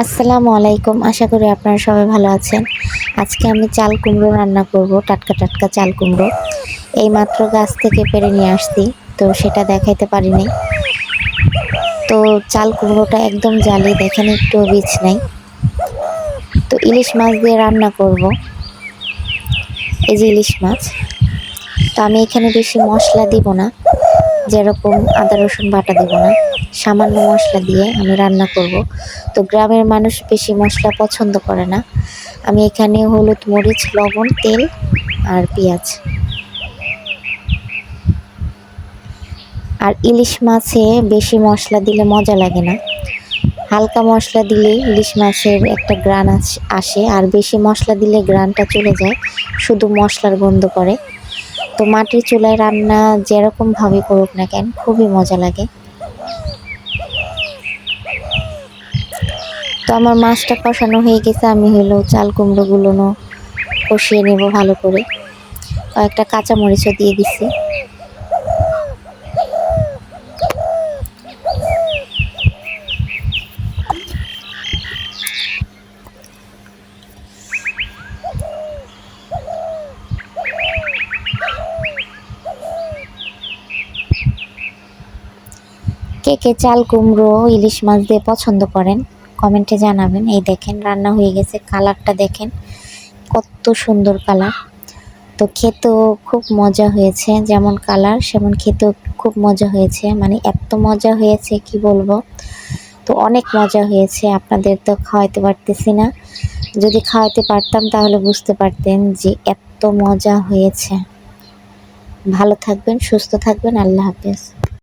আসসালামু আলাইকুম। আশা করি আপনারা সবাই ভালো আছেন। আজকে আমি চাল কুমড়ো রান্না করব, টাটকা টাটকা চাল কুমড়ো। এইমাত্র গাছ থেকে পেড়ে নিয়ে আসছি, তো সেটা দেখাইতে পারিনি। তো চাল কুমড়োটা একদম জালি, দেখেন একটুও বীজ নাই। তো ইলিশ মাছ দিয়ে রান্না করব। এই যে ইলিশ মাছ। তো আমি এখানে বেশি মশলা দিব না, যেরকম আদা রসুন বাটা দিব না, সামান্য মশলা দিয়ে আমি রান্না করব। তো গ্রামের মানুষ বেশি মশলা পছন্দ করে না। আমি এখানে হলুদ মরিচ লবণ তেল আর পেঁয়াজ আর ইলিশ মাছে বেশি মশলা দিলে মজা লাগে না, হালকা মশলা দিলে ইলিশ মাছের একটা গ্রান আসে, আর বেশি মশলা দিলে গ্রানটা চলে যায়, শুধু মশলার গন্ধ করে। তো মাটির চুলায় রান্না যেরকম ভাবে করুক না কেন খুবই মজা লাগে। তো আমার মাছটা কষানো হয়ে গেছে, আমি চাল কুমড়োগুলো কষিয়ে নেব ভালো করে। কয়েকটা কাঁচামরিচও দিয়ে দিছি। কে কে চাল কুমড়ো ইলিশ মাছ দিয়ে পছন্দ করেন কমেন্টে জানাবেন। এই দেখেন রান্না হয়ে গেছে, কালারটা দেখেন কত সুন্দর কালার। তো খেতেও খুব মজা হয়েছে, যেমন কালার সেমন খেতেও খুব মজা হয়েছে, মানে এত মজা হয়েছে কি বলবো। তো অনেক মজা হয়েছে, আপনাদের তো খাওয়াইতে পারতেছি না, যদি খাওয়াইতে পারতাম তাহলে বুঝতে পারতেন যে এত মজা হয়েছে। ভালো থাকবেন, সুস্থ থাকবেন, আল্লাহ হাফেজ।